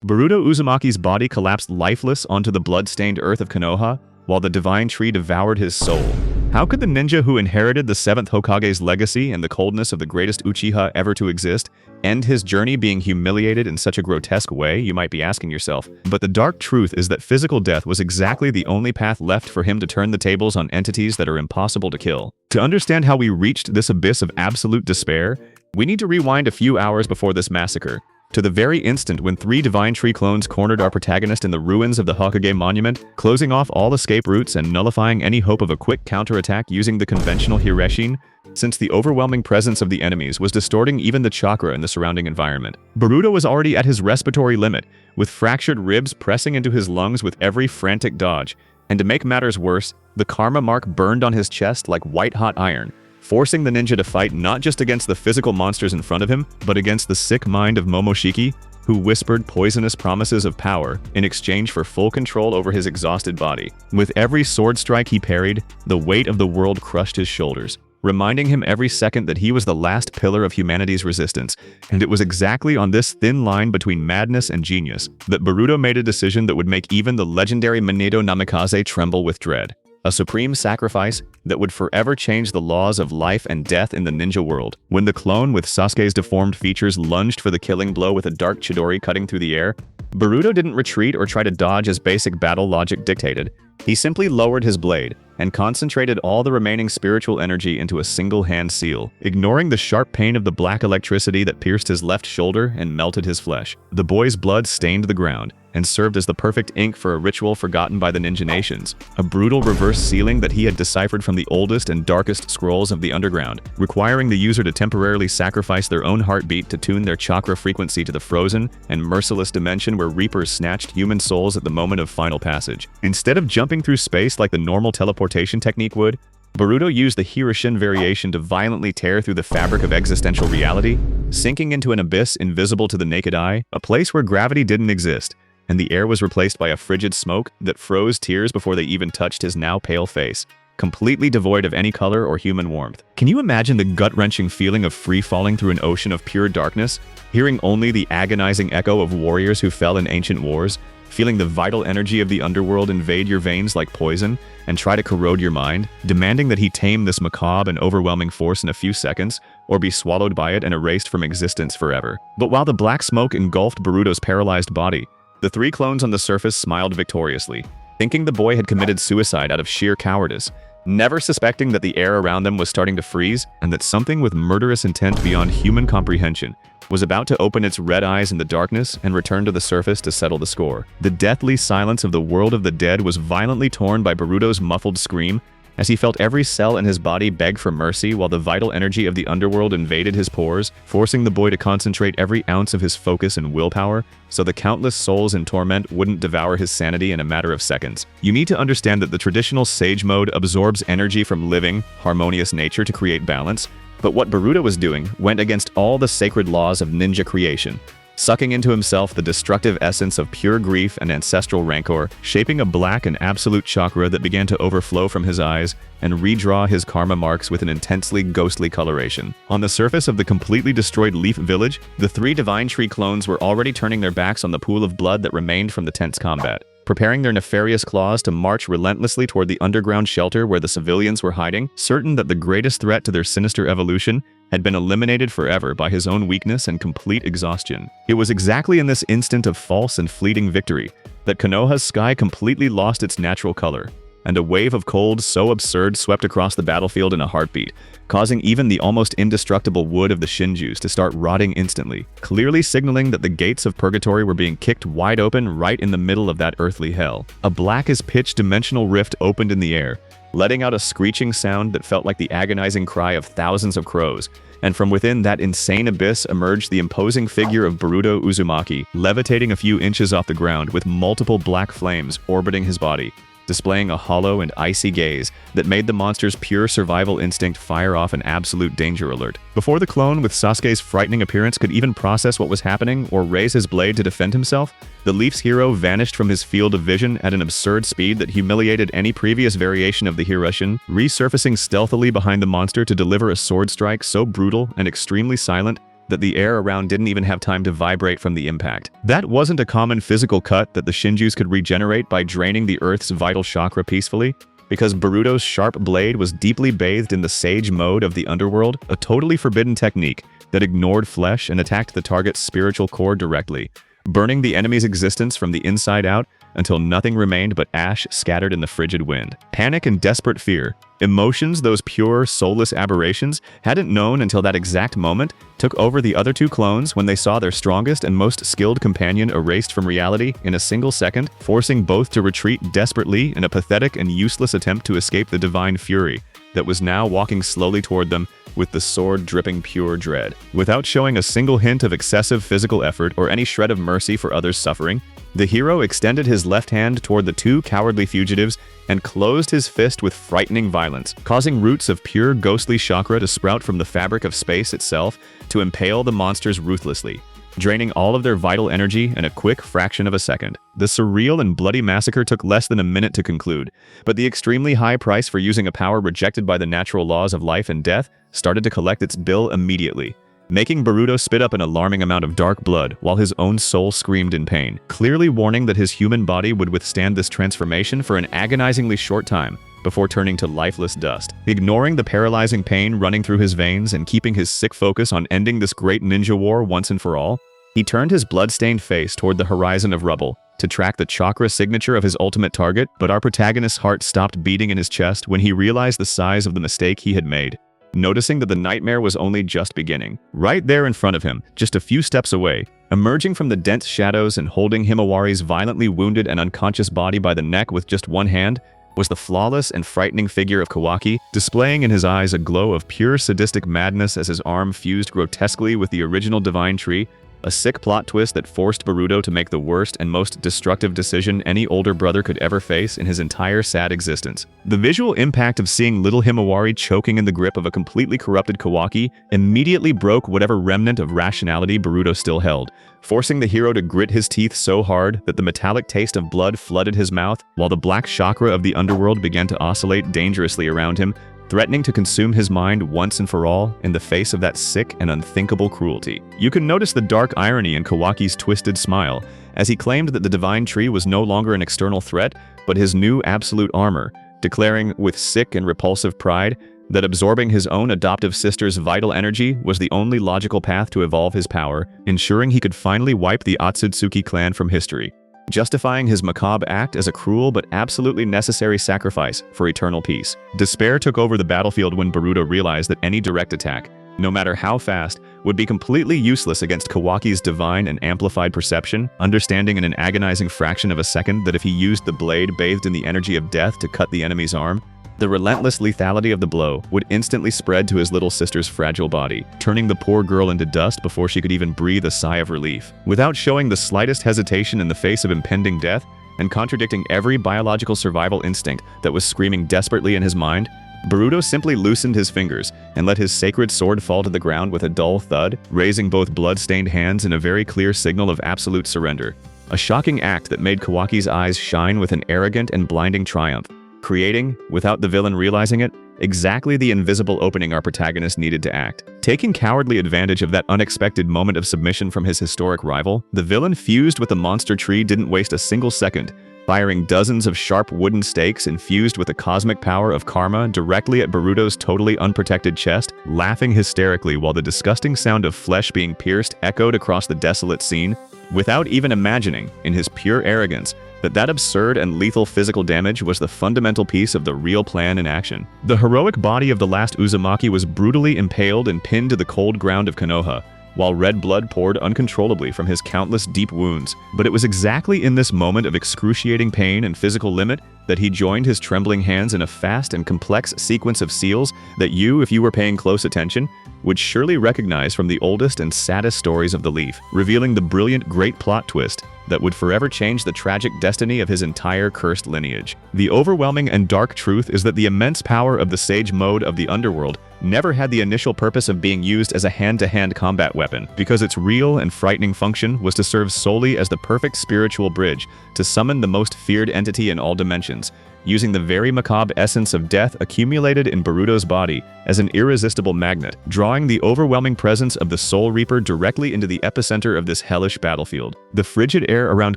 Boruto Uzumaki's body collapsed lifeless onto the blood-stained earth of Konoha, while the divine tree devoured his soul. How could the ninja who inherited the 7th Hokage's legacy and the coldness of the greatest Uchiha ever to exist end his journey being humiliated in such a grotesque way, you might be asking yourself. But the dark truth is that physical death was exactly the only path left for him to turn the tables on entities that are impossible to kill. To understand how we reached this abyss of absolute despair, we need to rewind a few hours before this massacre, to the very instant when 3 Divine Tree clones cornered our protagonist in the ruins of the Hokage monument, closing off all escape routes and nullifying any hope of a quick counterattack using the conventional Hireshin, since the overwhelming presence of the enemies was distorting even the chakra in the surrounding environment. Boruto was already at his respiratory limit, with fractured ribs pressing into his lungs with every frantic dodge, and to make matters worse, the karma mark burned on his chest like white-hot iron, forcing the ninja to fight not just against the physical monsters in front of him, but against the sick mind of Momoshiki, who whispered poisonous promises of power in exchange for full control over his exhausted body. With every sword strike he parried, the weight of the world crushed his shoulders, reminding him every second that he was the last pillar of humanity's resistance. And it was exactly on this thin line between madness and genius that Boruto made a decision that would make even the legendary Minato Namikaze tremble with dread. A supreme sacrifice that would forever change the laws of life and death in the ninja world. When the clone with Sasuke's deformed features lunged for the killing blow with a dark Chidori cutting through the air, Boruto didn't retreat or try to dodge as basic battle logic dictated. He simply lowered his blade and concentrated all the remaining spiritual energy into a single hand seal, ignoring the sharp pain of the black electricity that pierced his left shoulder and melted his flesh. The boy's blood stained the ground and served as the perfect ink for a ritual forgotten by the ninja nations, a brutal reverse sealing that he had deciphered from the oldest and darkest scrolls of the underground, requiring the user to temporarily sacrifice their own heartbeat to tune their chakra frequency to the frozen and merciless dimension where reapers snatched human souls at the moment of final passage. Instead of jumping through space like the normal teleportation technique would, Boruto used the Hireshin variation to violently tear through the fabric of existential reality, sinking into an abyss invisible to the naked eye, a place where gravity didn't exist, and the air was replaced by a frigid smoke that froze tears before they even touched his now pale face, completely devoid of any color or human warmth. Can you imagine the gut-wrenching feeling of free-falling through an ocean of pure darkness, hearing only the agonizing echo of warriors who fell in ancient wars, feeling the vital energy of the underworld invade your veins like poison and try to corrode your mind, demanding that he tame this macabre and overwhelming force in a few seconds, or be swallowed by it and erased from existence forever? But while the black smoke engulfed Boruto's paralyzed body, the 3 clones on the surface smiled victoriously, thinking the boy had committed suicide out of sheer cowardice, never suspecting that the air around them was starting to freeze and that something with murderous intent beyond human comprehension was about to open its red eyes in the darkness and return to the surface to settle the score. The deathly silence of the world of the dead was violently torn by Boruto's muffled scream as he felt every cell in his body beg for mercy while the vital energy of the underworld invaded his pores, forcing the boy to concentrate every ounce of his focus and willpower so the countless souls in torment wouldn't devour his sanity in a matter of seconds. You need to understand that the traditional Sage Mode absorbs energy from living, harmonious nature to create balance, but what Boruto was doing went against all the sacred laws of ninja creation, sucking into himself the destructive essence of pure grief and ancestral rancor, shaping a black and absolute chakra that began to overflow from his eyes and redraw his karma marks with an intensely ghostly coloration. On the surface of the completely destroyed Leaf Village, the 3 Divine Tree clones were already turning their backs on the pool of blood that remained from the tense combat, preparing their nefarious claws to march relentlessly toward the underground shelter where the civilians were hiding, certain that the greatest threat to their sinister evolution had been eliminated forever by his own weakness and complete exhaustion. It was exactly in this instant of false and fleeting victory that Konoha's sky completely lost its natural color, and a wave of cold so absurd swept across the battlefield in a heartbeat, causing even the almost indestructible wood of the Shinjus to start rotting instantly, clearly signaling that the gates of purgatory were being kicked wide open right in the middle of that earthly hell. A black-as-pitch dimensional rift opened in the air, letting out a screeching sound that felt like the agonizing cry of thousands of crows, and from within that insane abyss emerged the imposing figure of Boruto Uzumaki, levitating a few inches off the ground with multiple black flames orbiting his body, displaying a hollow and icy gaze that made the monster's pure survival instinct fire off an absolute danger alert. Before the clone with Sasuke's frightening appearance could even process what was happening or raise his blade to defend himself, the Leaf's hero vanished from his field of vision at an absurd speed that humiliated any previous variation of the Hireshin, resurfacing stealthily behind the monster to deliver a sword strike so brutal and extremely silent that the air around didn't even have time to vibrate from the impact. That wasn't a common physical cut that the Shinjus could regenerate by draining the Earth's vital chakra peacefully, because Boruto's sharp blade was deeply bathed in the Sage Mode of the Underworld, a totally forbidden technique that ignored flesh and attacked the target's spiritual core directly, burning the enemy's existence from the inside out until nothing remained but ash scattered in the frigid wind. Panic and desperate fear, emotions those pure, soulless aberrations hadn't known until that exact moment, took over the other two clones when they saw their strongest and most skilled companion erased from reality in a single second, forcing both to retreat desperately in a pathetic and useless attempt to escape the divine fury that was now walking slowly toward them with the sword dripping pure dread. Without showing a single hint of excessive physical effort or any shred of mercy for others' suffering, the hero extended his left hand toward the two cowardly fugitives and closed his fist with frightening violence, causing roots of pure ghostly chakra to sprout from the fabric of space itself to impale the monsters ruthlessly, draining all of their vital energy in a quick fraction of a second. The surreal and bloody massacre took less than a minute to conclude, but the extremely high price for using a power rejected by the natural laws of life and death started to collect its bill immediately, making Boruto spit up an alarming amount of dark blood while his own soul screamed in pain, clearly warning that his human body would withstand this transformation for an agonizingly short time before turning to lifeless dust. Ignoring the paralyzing pain running through his veins and keeping his sick focus on ending this great ninja war once and for all, he turned his blood-stained face toward the horizon of rubble to track the chakra signature of his ultimate target, but our protagonist's heart stopped beating in his chest when he realized the size of the mistake he had made, noticing that the nightmare was only just beginning. Right there in front of him, just a few steps away, emerging from the dense shadows and holding Himawari's violently wounded and unconscious body by the neck with just one hand, was the flawless and frightening figure of Kawaki, displaying in his eyes a glow of pure sadistic madness as his arm fused grotesquely with the original divine tree, a sick plot twist that forced Boruto to make the worst and most destructive decision any older brother could ever face in his entire sad existence. The visual impact of seeing little Himawari choking in the grip of a completely corrupted Kawaki immediately broke whatever remnant of rationality Boruto still held, forcing the hero to grit his teeth so hard that the metallic taste of blood flooded his mouth, while the black chakra of the underworld began to oscillate dangerously around him, threatening to consume his mind once and for all in the face of that sick and unthinkable cruelty. You can notice the dark irony in Kawaki's twisted smile, as he claimed that the divine tree was no longer an external threat, but his new absolute armor, declaring with sick and repulsive pride that absorbing his own adoptive sister's vital energy was the only logical path to evolve his power, ensuring he could finally wipe the Otsutsuki clan from history, justifying his macabre act as a cruel but absolutely necessary sacrifice for eternal peace. Despair took over the battlefield when Boruto realized that any direct attack, no matter how fast, would be completely useless against Kawaki's divine and amplified perception, understanding in an agonizing fraction of a second that if he used the blade bathed in the energy of death to cut the enemy's arm, the relentless lethality of the blow would instantly spread to his little sister's fragile body, turning the poor girl into dust before she could even breathe a sigh of relief. Without showing the slightest hesitation in the face of impending death, and contradicting every biological survival instinct that was screaming desperately in his mind, Boruto simply loosened his fingers and let his sacred sword fall to the ground with a dull thud, raising both blood-stained hands in a very clear signal of absolute surrender. A shocking act that made Kawaki's eyes shine with an arrogant and blinding triumph, creating, without the villain realizing it, exactly the invisible opening our protagonist needed to act. Taking cowardly advantage of that unexpected moment of submission from his historic rival, the villain fused with the monster tree didn't waste a single second, firing dozens of sharp wooden stakes infused with the cosmic power of karma directly at Boruto's totally unprotected chest, laughing hysterically while the disgusting sound of flesh being pierced echoed across the desolate scene, without even imagining, in his pure arrogance, that absurd and lethal physical damage was the fundamental piece of the real plan in action. The heroic body of the last Uzumaki was brutally impaled and pinned to the cold ground of Konoha, while red blood poured uncontrollably from his countless deep wounds. But it was exactly in this moment of excruciating pain and physical limit that he joined his trembling hands in a fast and complex sequence of seals that you, if you were paying close attention, would surely recognize from the oldest and saddest stories of the Leaf, revealing the brilliant great plot twist that would forever change the tragic destiny of his entire cursed lineage. The overwhelming and dark truth is that the immense power of the Sage Mode of the Underworld never had the initial purpose of being used as a hand-to-hand combat weapon, because its real and frightening function was to serve solely as the perfect spiritual bridge to summon the most feared entity in all dimensions, using the very macabre essence of death accumulated in Boruto's body as an irresistible magnet, drawing the overwhelming presence of the Soul Reaper directly into the epicenter of this hellish battlefield. The frigid air around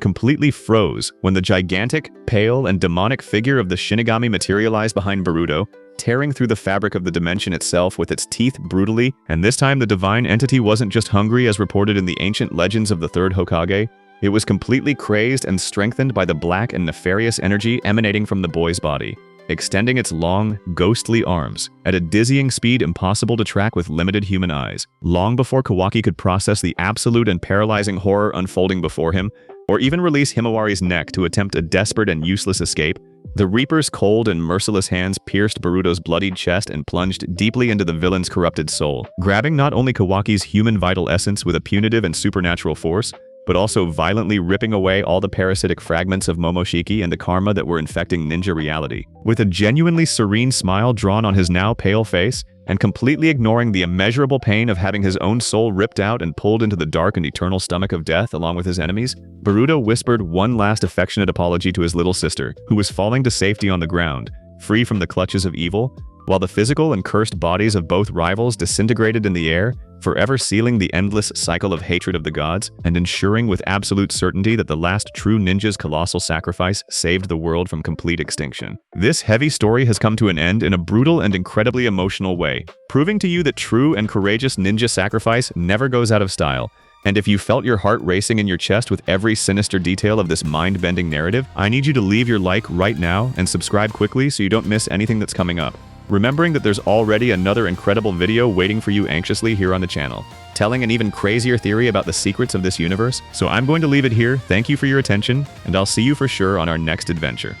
completely froze when the gigantic, pale, and demonic figure of the Shinigami materialized behind Boruto, tearing through the fabric of the dimension itself with its teeth brutally. And this time the divine entity wasn't just hungry as reported in the ancient legends of the third Hokage. It was completely crazed and strengthened by the black and nefarious energy emanating from the boy's body, extending its long, ghostly arms at a dizzying speed impossible to track with limited human eyes. Long before Kawaki could process the absolute and paralyzing horror unfolding before him, or even release Himawari's neck to attempt a desperate and useless escape, the Reaper's cold and merciless hands pierced Boruto's bloodied chest and plunged deeply into the villain's corrupted soul, grabbing not only Kawaki's human vital essence with a punitive and supernatural force, but also violently ripping away all the parasitic fragments of Momoshiki and the karma that were infecting ninja reality. With a genuinely serene smile drawn on his now pale face, and completely ignoring the immeasurable pain of having his own soul ripped out and pulled into the dark and eternal stomach of death along with his enemies, Boruto whispered one last affectionate apology to his little sister, who was falling to safety on the ground, free from the clutches of evil, while the physical and cursed bodies of both rivals disintegrated in the air, forever sealing the endless cycle of hatred of the gods, and ensuring with absolute certainty that the last true ninja's colossal sacrifice saved the world from complete extinction. This heavy story has come to an end in a brutal and incredibly emotional way, proving to you that true and courageous ninja sacrifice never goes out of style. And if you felt your heart racing in your chest with every sinister detail of this mind-bending narrative, I need you to leave your like right now and subscribe quickly so you don't miss anything that's coming up. Remembering that there's already another incredible video waiting for you anxiously here on the channel, telling an even crazier theory about the secrets of this universe. So I'm going to leave it here. Thank you for your attention, and I'll see you for sure on our next adventure.